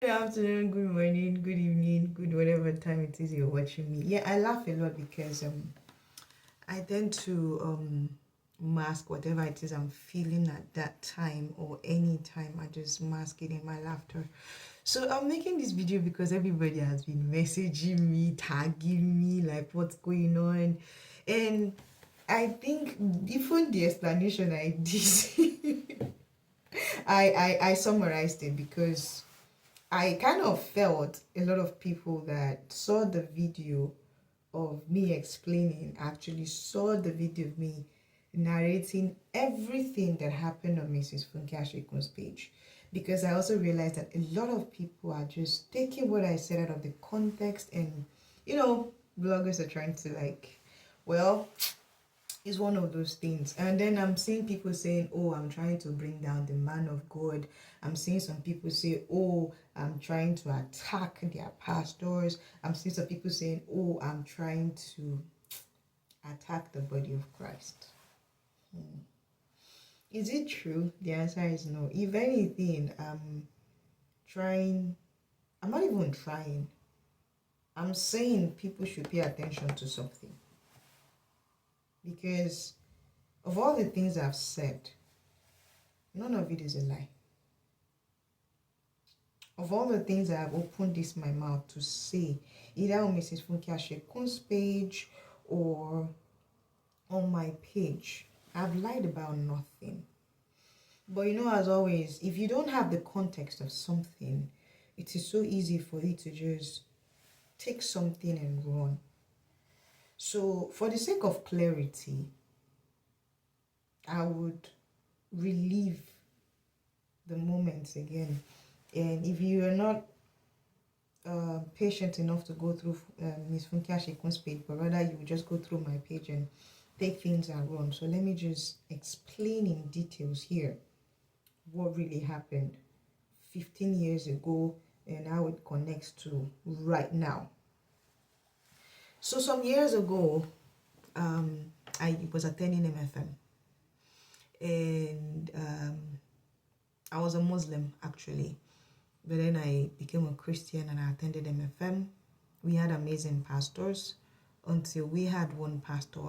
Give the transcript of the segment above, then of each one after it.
Good afternoon, good morning, good evening, good whatever time it is you're watching me. Yeah, I laugh a lot because I tend to mask whatever it is I'm feeling at that time or any time. I just mask it in my laughter. So I'm making this video because everybody has been messaging me, tagging me, like what's going on. And I think even the explanation I did, I summarized it because I kind of felt a lot of people that saw the video of me explaining actually saw the video of me narrating everything that happened on Mrs Funke Ashekun's page, because I also realized that a lot of people are just taking what I said out of the context, and bloggers are trying to well, it's one of those things. And then I'm seeing people saying, oh, I'm trying to bring down the man of God. I'm seeing some people say, oh, I'm trying to attack their pastors. I'm seeing some people saying, oh, I'm trying to attack the body of Christ. Is it true? The answer is no. If anything, I'm not even trying. I'm saying people should pay attention to something. Because of all the things I've said, none of it is a lie. Of all the things I have opened my mouth to say, either on Mrs Funke Ashekun's page or on my page, I've lied about nothing. But as always, if you don't have the context of something, it is so easy for you to just take something and run. So for the sake of clarity, I would relive the moments again. And if you are not patient enough to go through Ms. Funke Ashekun's page, but rather you will just go through my page and take things and run. So let me just explain in details here what really happened 15 years ago and how it connects to right now. So some years ago, I was attending MFM, and I was a Muslim actually, but then I became a Christian and I attended MFM. We had amazing pastors until we had one pastor.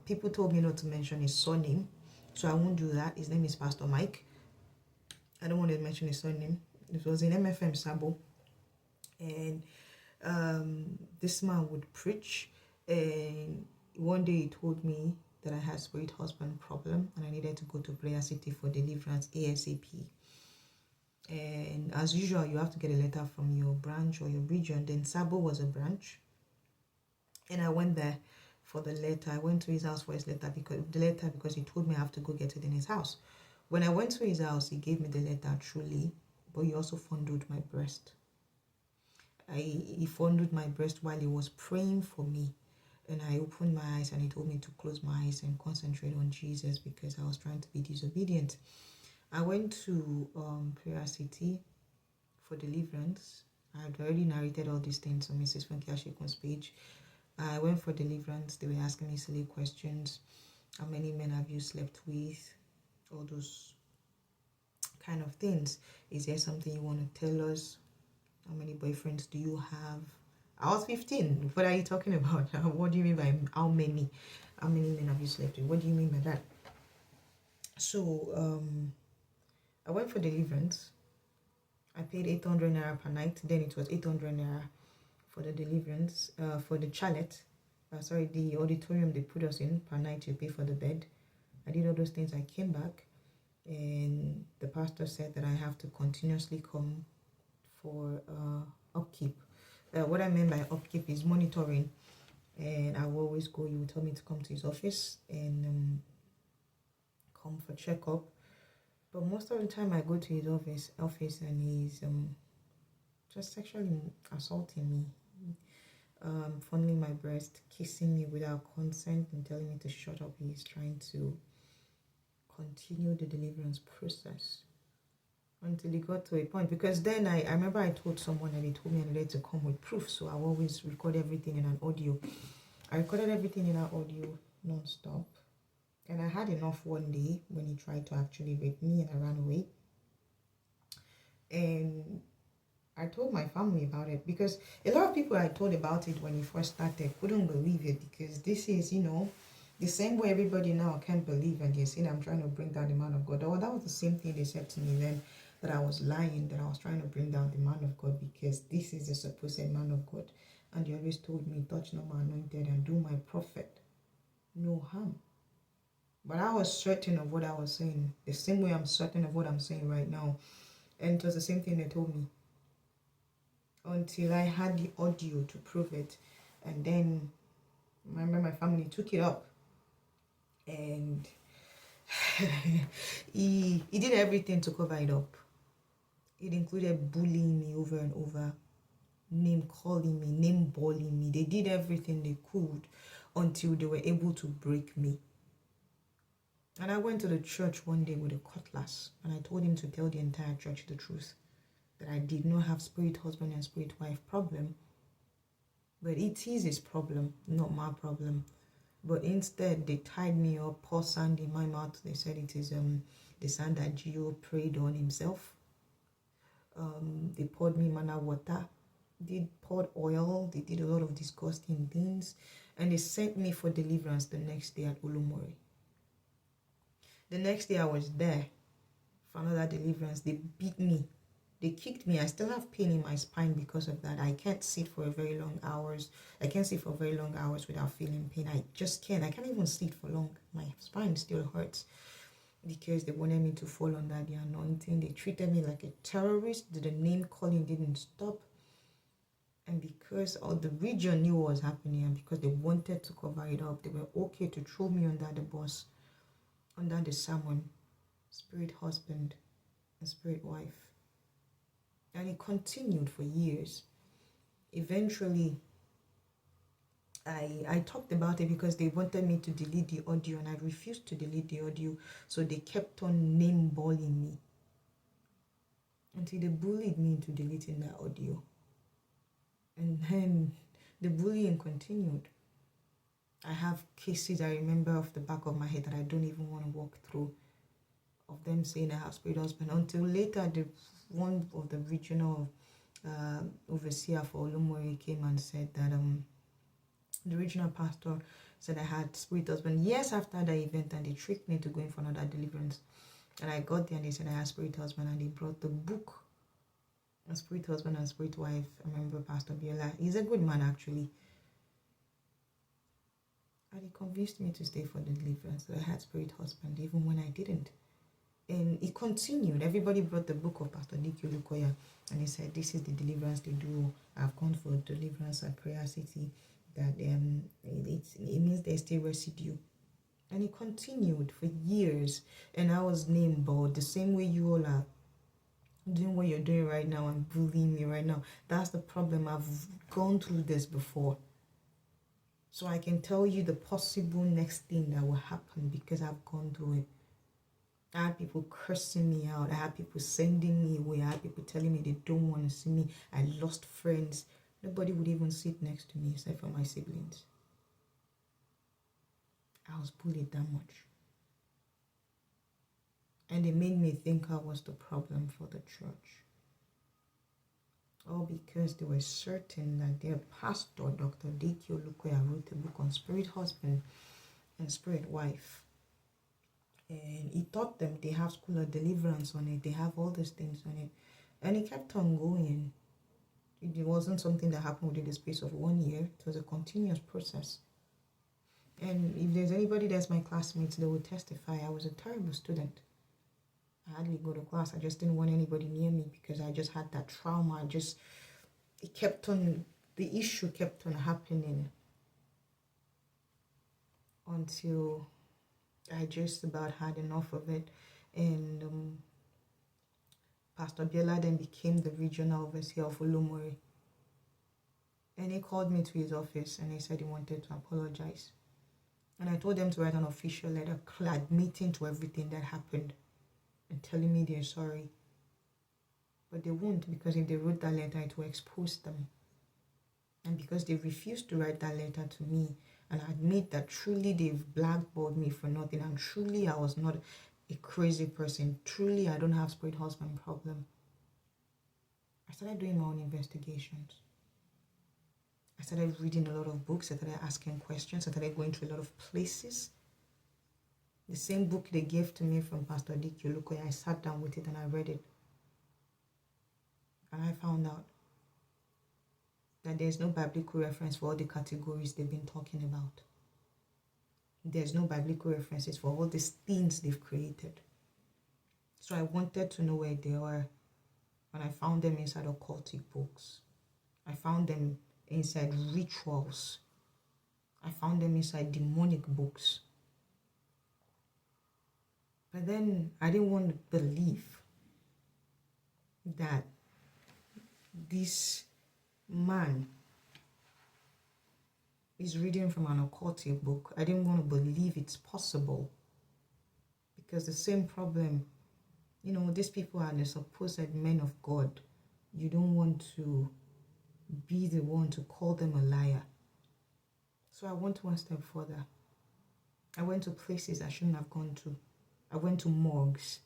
People told me not to mention his surname, so I won't do that. His name is Pastor Mike. I don't want to mention his surname. It was in MFM Sabo, and this man would preach, and one day he told me that I had spirit husband problem and I needed to go to Prayer City for deliverance ASAP. And as usual, you have to get a letter from your branch or your region. Then Sabo was a branch, and I went there for the letter. I went to his house for his letter because he told me I have to go get it in his house. When I went to his house, he gave me the letter truly, but he also fondled my breast. He fondled my breast while he was praying for me, and I opened my eyes and he told me to close my eyes and concentrate on Jesus because I was trying to be disobedient. I went to Prayer City for deliverance. I had already narrated all these things on Mrs Funke Ashekun's page. I went for deliverance. They were asking me silly questions. How many men have you slept with? All those kind of things. Is there something you want to tell us? How many boyfriends do you have? I was 15. What are you talking about? What do you mean by how many? How many men have you slept with? What do you mean by that? So I went for deliverance. I paid 800 naira per night. Then it was 800 naira for the deliverance, for the chalet. The auditorium they put us in per night. You pay for the bed. I did all those things. I came back, and the pastor said that I have to continuously come for upkeep. What I meant by upkeep is monitoring, and I will always go. He would tell me to come to his office and come for checkup. But most of the time, I go to his office, and he's just sexually assaulting me, fondling my breast, kissing me without consent, and telling me to shut up. He's trying to continue the deliverance process until he got to a point. Because then I remember I told someone and they told me I needed to come with proof, so I always record everything in an audio. I recorded everything in an audio non-stop, and I had enough one day when he tried to actually rape me and I ran away. And I told my family about it because a lot of people I told about it when it first started couldn't believe it because this is, the same way everybody now can't believe and they're saying I'm trying to bring down the man of God. Oh, that was the same thing they said to me then, that I was lying, that I was trying to bring down the man of God because this is a supposed man of God. And they always told me, touch not my anointed and do my prophet no harm. But I was certain of what I was saying, the same way I'm certain of what I'm saying right now. And it was the same thing they told me until I had the audio to prove it. And then I remember my family took it up and he did everything to cover it up. It included bullying me over and over, name calling me, name balling me. They did everything they could until they were able to break me. And I went to the church one day with a cutlass and I told him to tell the entire church the truth, that I did not have spirit husband and spirit wife problem, but it is his problem, not my problem. But instead, they tied me up, poured sand in my mouth. They said it is the sand that Gio prayed on himself. They poured me manna water. They poured oil. They did a lot of disgusting things. And they sent me for deliverance the next day at Olomori. The next day I was there for another deliverance. They beat me. They kicked me. I still have pain in my spine because of that. I can't sit for very long hours. I can't sit for very long hours without feeling pain. I just can't. I can't even sit for long. My spine still hurts because they wanted me to fall under the anointing. They treated me like a terrorist. The name calling didn't stop. And because all the region knew what was happening and because they wanted to cover it up, they were okay to throw me under the bus, under the sermon, spirit husband and spirit wife. And it continued for years. Eventually, I talked about it because they wanted me to delete the audio and I refused to delete the audio. So they kept on name balling me until they bullied me into deleting that audio. And then the bullying continued. I have cases I remember off the back of my head that I don't even want to walk through, of them saying I have spirit husband, until later one of the regional overseer for Olomori came and said that the regional pastor said I had spirit husband years after the event, and they tricked me to go in for another deliverance. And I got there and they said I had spirit husband, and they brought the book on spirit husband and spirit wife. I remember Pastor Biola. He's a good man actually. And he convinced me to stay for the deliverance, that I had spirit husband even when I didn't. And it continued. Everybody brought the book of Pastor Nick Olukoya and he said, this is the deliverance they do. I've gone for deliverance at Prayer City. That it means there's still residue. And it continued for years. And I was named Bald, the same way you all are doing what you're doing right now and bullying me right now. That's the problem. I've gone through this before. So I can tell you the possible next thing that will happen because I've gone through it. I had people cursing me out. I had people sending me away. I had people telling me they don't want to see me. I lost friends. Nobody would even sit next to me except for my siblings. I was bullied that much. And they made me think I was the problem for the church. All because they were certain that their pastor, Dr. D.K. Olukoya, wrote a book on spirit husband and spirit wife. And he taught them they have school of deliverance on it. They have all these things on it. And it kept on going. It wasn't something that happened within the space of 1 year. It was a continuous process. And if there's anybody that's my classmates, they will testify. I was a terrible student. I hardly go to class. I just didn't want anybody near me because I just had that trauma. The issue kept on happening until I just about had enough of it. And Pastor Biola then became the regional overseer of Olomori. And he called me to his office and he said he wanted to apologize. And I told them to write an official letter admitting to everything that happened and telling me they're sorry. But they won't, because if they wrote that letter, it will expose them. And because they refused to write that letter to me and admit that truly they've blackballed me for nothing, and truly I was not a crazy person, truly I don't have spirit husband problem, I started doing my own investigations. I started reading a lot of books. I started asking questions. I started going to a lot of places. The same book they gave to me from Pastor Dick Yolukoya, I sat down with it and I read it. And I found out that there's no biblical reference for all the categories they've been talking about. There's no biblical references for all these things they've created. So I wanted to know where they were. And I found them inside occultic books. I found them inside rituals. I found them inside demonic books. But then I didn't want to believe that this man is reading from an occultic book. I didn't want to believe it's possible. Because the same problem, these people are the supposed men of God. You don't want to be the one to call them a liar. So I went one step further. I went to places I shouldn't have gone to. I went to morgues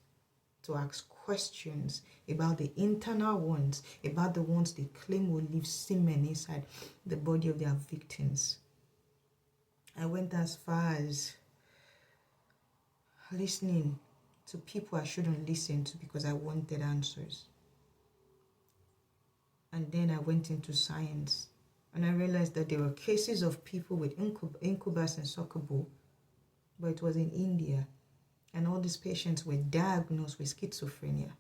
to ask questions about the internal ones, about the ones they claim will leave semen inside the body of their victims. I went as far as listening to people I shouldn't listen to because I wanted answers. And then I went into science and I realized that there were cases of people with incubus and succubus, but it was in India. And all these patients were diagnosed with schizophrenia.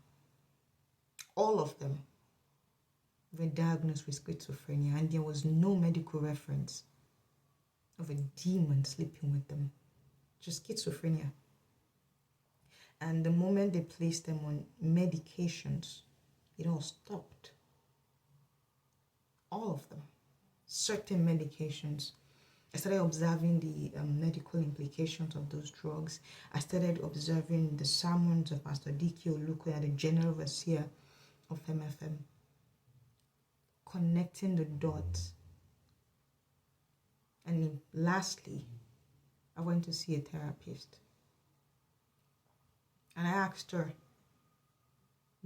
All of them were diagnosed with schizophrenia, and there was no medical reference of a demon sleeping with them. Just schizophrenia. And the moment they placed them on medications, it all stopped. All of them. Certain medications. I started observing the medical implications of those drugs. I started observing the sermons of Pastor Dike Olukoya, the general overseer of MFM, connecting the dots. And lastly, I went to see a therapist. And I asked her,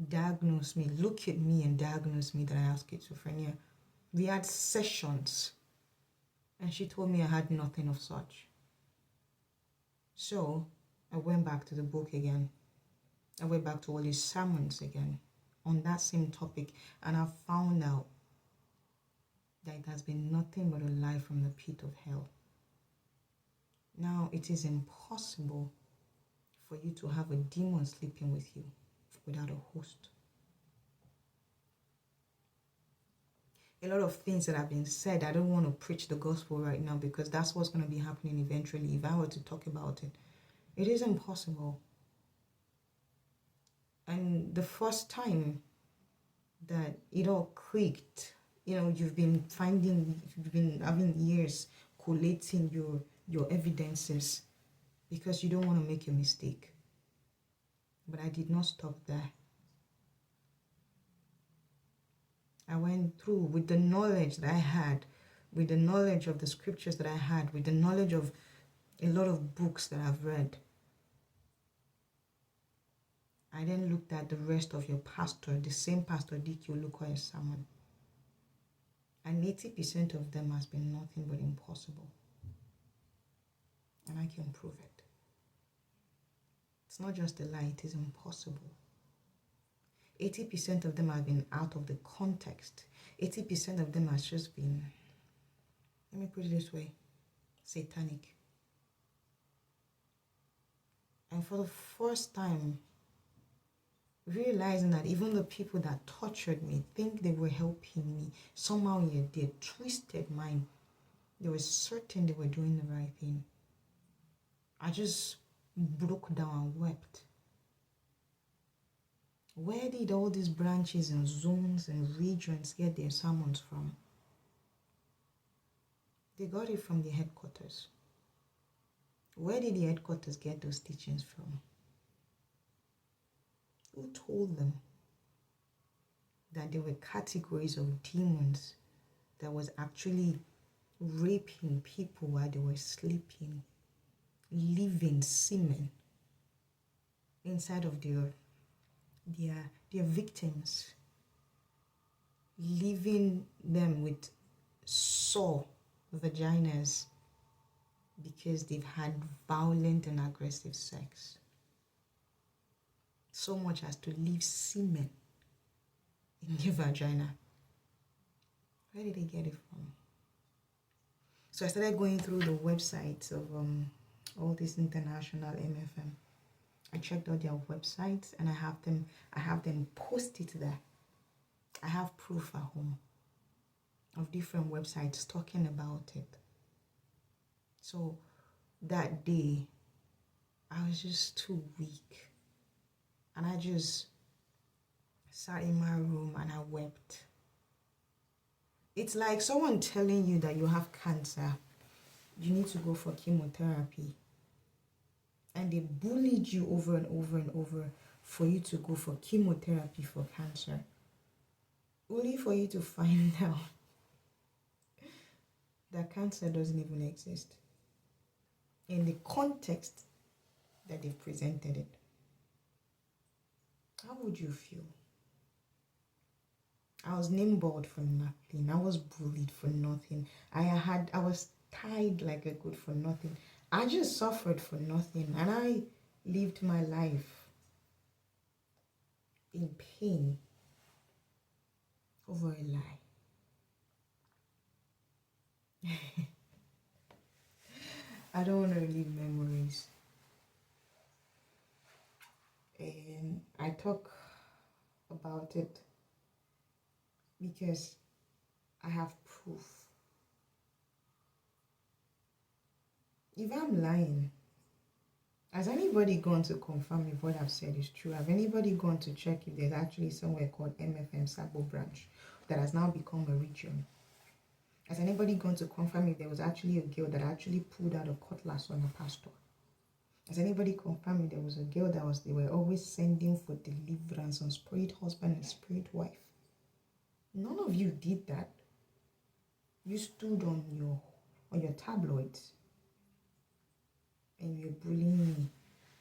diagnose me, look at me and diagnose me that I have schizophrenia. We had sessions. And she told me I had nothing of such. So I went back to the book again. I went back to all his sermons again on that same topic. And I found out that it has been nothing but a lie from the pit of hell. Now, it is impossible for you to have a demon sleeping with you without a host. A lot of things that have been said, I don't want to preach the gospel right now because that's what's going to be happening eventually if I were to talk about it. It is impossible. And the first time that it all clicked, you've been having years collating your evidences because you don't want to make a mistake. But I did not stop there. I went through with the knowledge that I had, with the knowledge of the scriptures that I had, with the knowledge of a lot of books that I've read. I then looked at the rest of your pastor, the same Pastor Dike Olukoya's sermon. And 80% of them has been nothing but impossible. And I can prove it. It's not just a lie, it is impossible. 80% of them have been out of the context. 80% of them has just been, let me put it this way, satanic. And for the first time, realizing that even the people that tortured me think they were helping me, somehow in their twisted mind, they were certain they were doing the right thing. I just broke down and wept. Where did all these branches and zones and regions get their sermons from? They got it from the headquarters. Where did the headquarters get those teachings from? Who told them that there were categories of demons that was actually raping people while they were sleeping, leaving semen inside of their victims? leaving them with sore vaginas because they've had violent and aggressive sex. So much as to leave semen in their vagina. Where did they get it from? So I started going through the websites of all these international MFM. I checked out their websites and I have them posted there. I have proof at home of different websites talking about it. So that day, I was just too weak. And I just sat in my room and I wept. It's like someone telling you that you have cancer. You need to go for chemotherapy. And they bullied you over and over and over for you to go for chemotherapy for cancer. Only for you to find out that cancer doesn't even exist in the context that they've presented it. How would you feel? I was name-bored for nothing. I was bullied for nothing. I was tied like a goat for nothing. I just suffered for nothing, and I lived my life in pain over a lie. I don't want to relive memories. And I talk about it because I have proof. If I'm lying, has anybody gone to confirm if what I've said is true? Have anybody gone to check if there's actually somewhere called MFM Sabo branch that has now become a region? Has anybody gone to confirm if there was actually a girl that actually pulled out a cutlass on a pastor? Has anybody confirmed if there was a girl they were always sending for deliverance on spirit husband and spirit wife? None of you did that. You stood on your tabloids and you're bullying me.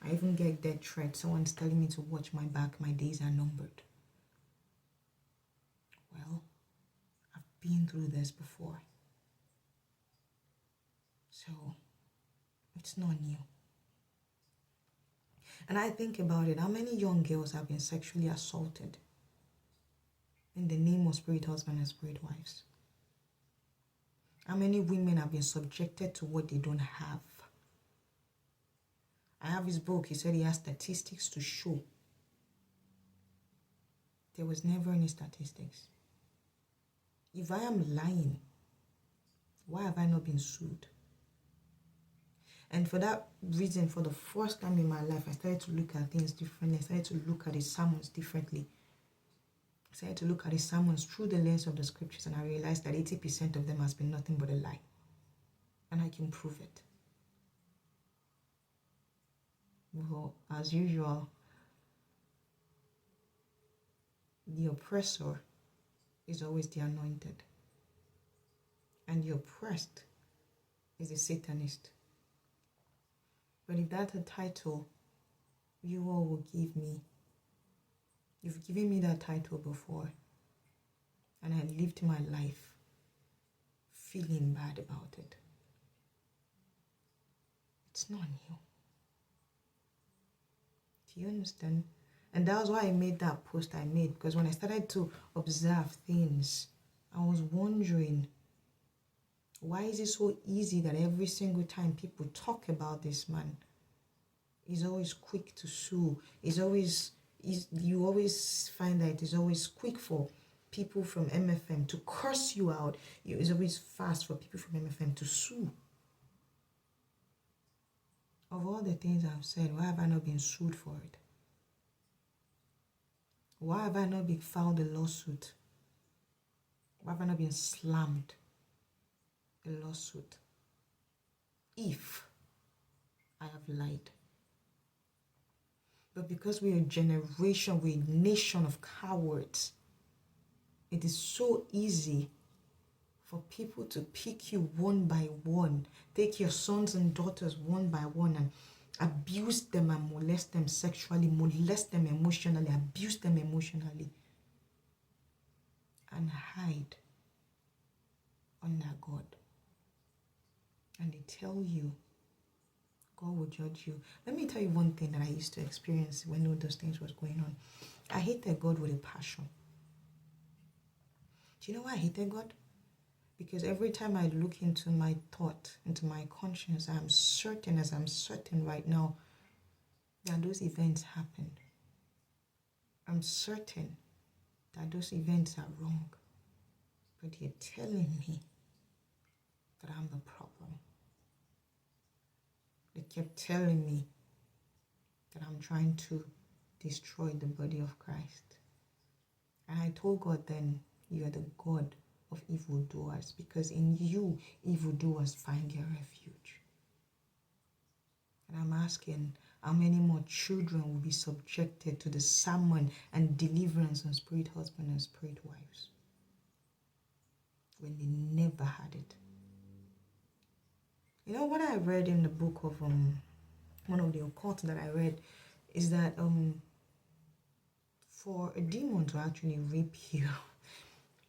I even get death threats. Someone's telling me to watch my back. My days are numbered. Well, I've been through this before. So, it's not new. And I think about it. How many young girls have been sexually assaulted in the name of spirit husband and spirit wives? How many women have been subjected to what they don't have? I have his book. He said he has statistics to show. There was never any statistics. If I am lying, why have I not been sued? And for that reason, for the first time in my life, I started to look at things differently. I started to look at the sermons differently. I started to look at the sermons through the lens of the scriptures, and I realized that 80% of them has been nothing but a lie. And I can prove it. Well, as usual, the oppressor is always the anointed. And the oppressed is a Satanist. But if that's a title you all will give me, you've given me that title before, and I lived my life feeling bad about it. It's not new. Do you understand? And that was why I made that post I made, because when I started to observe things, I was wondering, why is it so easy that every single time people talk about this man, he's always quick to sue? You always find that it is always quick for people from MFM to curse you out. It's always fast for people from MFM to sue. Of all the things I've said, why have I not been sued for it? Why have I not been filed a lawsuit? Why have I not been slammed a lawsuit? If I have lied. But because we're a generation, we're a nation of cowards, it is so easy for people to pick you one by one, take your sons and daughters one by one and abuse them and molest them sexually, molest them emotionally, abuse them emotionally. and hide under God. And they tell you God will judge you. Let me tell you one thing that I used to experience when all those things was going on. I hated God with a passion. Do you know why I hated God? Because every time I look into my thought, into my conscience, I'm certain, as I'm certain right now, that those events happened. I'm certain that those events are wrong. But you're telling me that I'm the problem. They kept telling me that I'm trying to destroy the body of Christ. And I told God then, you are the God of evildoers, because in you, evildoers find their refuge. And I'm asking, how many more children will be subjected to the sermon and deliverance on spirit husbands and spirit wives when they never had it? You know, what I read in the book of one of the occult that I read is that for a demon to actually rape you,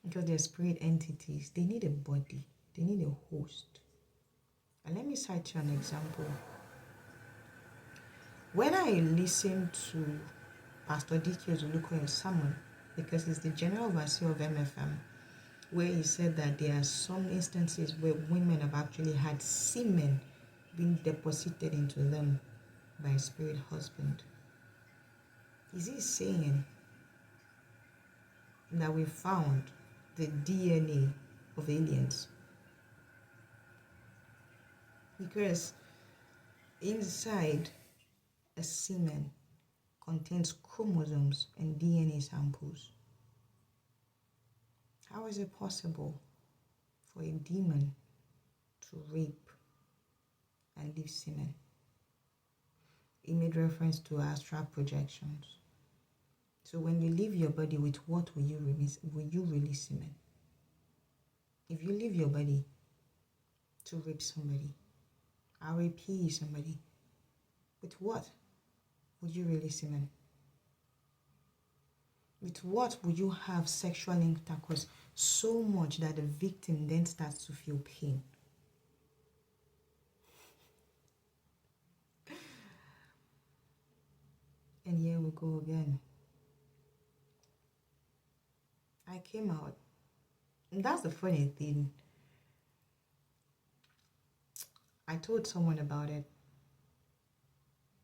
because they're spirit entities, they need a body, they need a host. And let me cite you an example. When I listened to Pastor D.K. Ozulukoya's sermon, because he's the general overseer of MFM, where he said that there are some instances where women have actually had semen being deposited into them by a spirit husband. Is he saying that we found the DNA of aliens? Because inside a semen contains chromosomes and DNA samples. How is it possible for a demon to rape and leave semen? He made reference to astral projections. So when you leave your body, with what will you release semen? If you leave your body to rape somebody, RAP somebody, with what would you release semen? With what would you have sexual intercourse so much that the victim then starts to feel pain? And here we go again. I came out. And that's the funny thing. I told someone about it.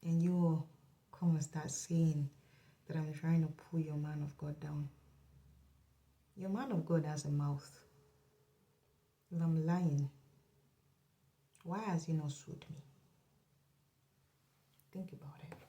And you all come and start saying that I'm trying to pull your man of God down. Your man of God has a mouth. If I'm lying, why has he not sued me? Think about it.